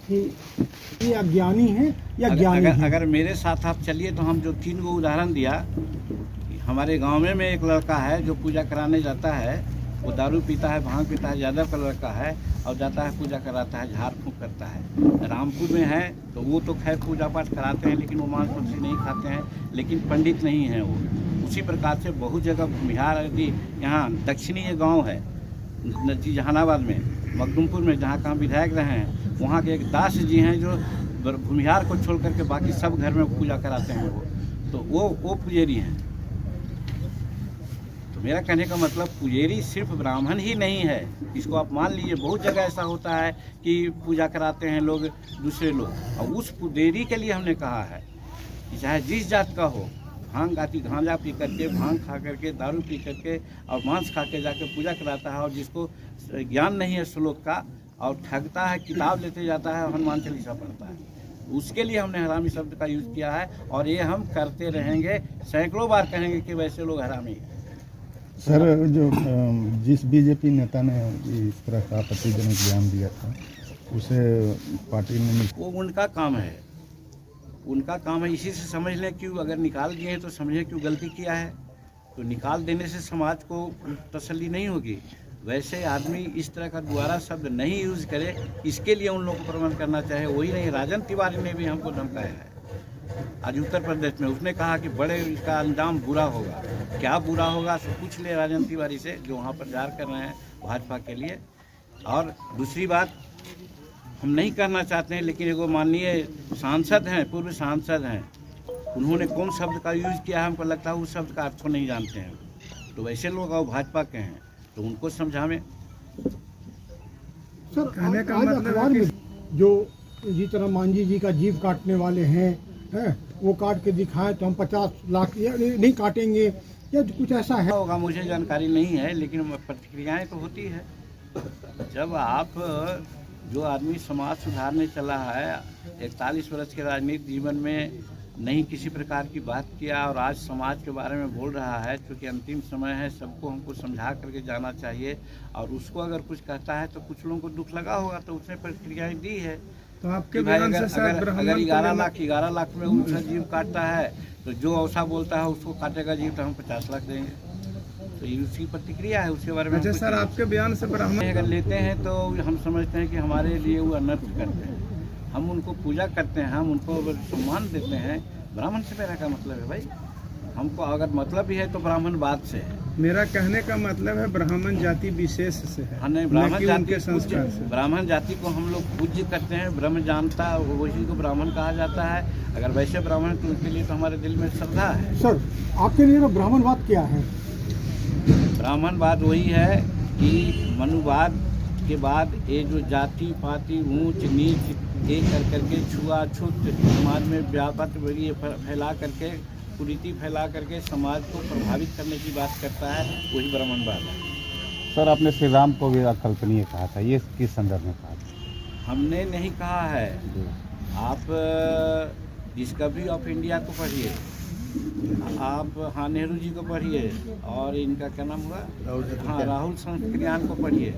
कि ये अज्ञानी है या ज्ञानी है? अगर मेरे साथ आप चलिए तो हम जो 3 गो उदाहरण दिया, हमारे गांव में एक लड़का है जो पूजा कराने जाता है, वो दारू पीता है, भांग पीता है, यादव का लड़का है और जाता है पूजा कराता है, झाड़ फूँक करता है। रामपुर में है तो वो तो खैर पूजा पाठ कराते हैं लेकिन वो मांस मछली नहीं खाते हैं, लेकिन पंडित नहीं है वो। उसी प्रकार से बहुत जगह भूमिहार यदि यहाँ दक्षिणी गाँव है जहानाबाद में, मखदूमपुर में, जहाँ कहाँ विधायक रहे हैं, वहाँ के एक दास जी हैं जो भूमिहार को छोड़ करके बाकी सब घर में पूजा कराते हैं वो, तो वो पुजेरी हैं। तो मेरा कहने का मतलब पुजेरी सिर्फ ब्राह्मण ही नहीं है, इसको आप मान लीजिए। बहुत जगह ऐसा होता है कि पूजा कराते हैं लोग दूसरे लोग, और उस पुजेरी के लिए हमने कहा है कि चाहे जिस जात का हो, भांग आती गांजा पी करके, भांग खा करके, दारू पी करके और मांस खा के जाके पूजा कराता है, और जिसको ज्ञान नहीं है श्लोक का और ठगता है, किताब लेते जाता है, हनुमान चालीसा पढ़ता है, उसके लिए हमने हरामी शब्द का यूज़ किया है। और ये हम करते रहेंगे, सैकड़ों बार कहेंगे कि वैसे लोग हरामी हैं। सर, जो जिस बीजेपी नेता ने इस तरह का आपत्तिजनक बयान दिया था, उसे पार्टी ने, वो उनका काम है, उनका काम है। इसी से समझ लें कि अगर निकाल दिए तो समझें क्यों गलती किया है, तो निकाल देने से समाज को तसल्ली नहीं होगी। वैसे आदमी इस तरह का दोबारा शब्द नहीं यूज़ करे, इसके लिए उन लोगों को प्रबंध करना चाहिए। वही नहीं, राजन तिवारी ने भी हमको धमकाया है आज उत्तर प्रदेश में। उसने कहा कि बड़े इसका अंजाम बुरा होगा। क्या बुरा होगा तो पूछ ले राजन तिवारी से, जो वहाँ प्रचार कर रहे हैं भाजपा के लिए। और दूसरी बात हम नहीं करना चाहते हैं, लेकिन एगो माननीय सांसद हैं, पूर्व सांसद हैं, उन्होंने कौन शब्द का यूज़ किया है, हमको लगता है उस शब्द का अर्थ नहीं जानते हैं। तो वैसे लोग और भाजपा के हैं तो उनको समझावें। सर, कहने का मतलब अखबार में जो जिस तरह मांझी जी का जीव काटने वाले हैं, वो काट के दिखाए तो हम 50 लाख नहीं काटेंगे, या कुछ ऐसा है? होगा, मुझे जानकारी नहीं है, लेकिन प्रतिक्रियाएं तो होती है। जब आप जो आदमी समाज सुधारने चला है, 41 वर्ष के राजनीतिक जीवन में नहीं किसी प्रकार की बात किया और आज समाज के बारे में बोल रहा है, क्योंकि अंतिम समय है, सबको हमको समझा करके जाना चाहिए। और उसको अगर कुछ कहता है तो कुछ लोगों को दुख लगा होगा, तो उसने प्रतिक्रियाएं दी है। तो आपके बयान से अगर 11 लाख में उसका जीव काटता है तो जो औसा बोलता है उसको काटेगा जीव तो हम 50 लाख देंगे। तो ये उसकी प्रतिक्रिया है, उसके बारे में। अच्छा सर, आपके बयान से ब्राह्मण अगर लेते हैं तो हम समझते हैं कि हमारे लिए वो अनर्थ करते हैं। हम उनको पूजा करते हैं, हम उनको सम्मान देते हैं। ब्राह्मण से मेरा क्या मतलब है भाई? हमको अगर मतलब भी है तो ब्राह्मणवाद से है। मेरा कहने का मतलब है ब्राह्मण जाति विशेष से है। नहीं, ब्राह्मण जाति संस्कार से, ब्राह्मण जाति को हम लोग पूज्य करते हैं, ब्रह्म जानता है वही को ब्राह्मण कहा जाता है। अगर वैसे ब्राह्मण तो उनके लिए तो हमारे दिल में श्रद्धा है। सर, आपके लिए ब्राह्मणवाद क्या है? ब्राह्मणवाद वही है कि मनुवाद के बाद ये जो जाति पाति ऊंच नीच ये कर करके छुआछूत समाज में व्यापक फैला करके, कुरीति फैला करके समाज को प्रभावित करने की बात करता है, वही ब्राह्मणवाद है। सर, आपने श्री राम को भी अकल्पनीय कहा था, ये किस संदर्भ में कहा था? हमने नहीं कहा है। आप डिस्कवरी ऑफ इंडिया को पढ़िए, आप नेहरू जी को पढ़िए, और इनका क्या नाम हुआ, राहुल संस्कृतियान को पढ़िए,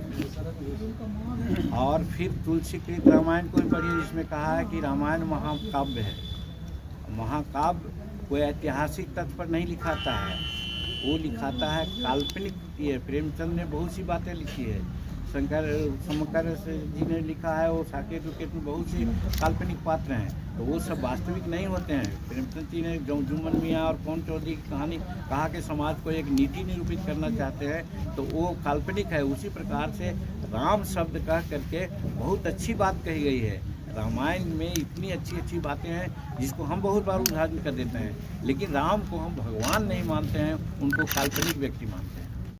और फिर तुलसीकृत रामायण को भी पढ़िए, जिसमें कहा है कि रामायण महाकाव्य है। महाकाव्य कोई ऐतिहासिक तथ्य पर नहीं लिखाता है, वो लिखाता है काल्पनिक। ये प्रेमचंद ने बहुत सी बातें लिखी है, शंकर जी ने लिखा है, वो साकेत उकेत में बहुत सी काल्पनिक पात्र हैं, तो वो सब वास्तविक नहीं होते हैं। प्रेमचंद जी ने जुम्मन मियाँ और पवन चौधरी की कहानी कहा कि समाज को एक नीति निरूपित करना चाहते हैं, तो वो काल्पनिक है। उसी प्रकार से राम शब्द कह करके बहुत अच्छी बात कही गई है। रामायण में इतनी अच्छी अच्छी बातें हैं जिसको हम बहुत बार उदाहरण कर देते हैं, लेकिन राम को हम भगवान नहीं मानते हैं, उनको काल्पनिक व्यक्ति मानते हैं।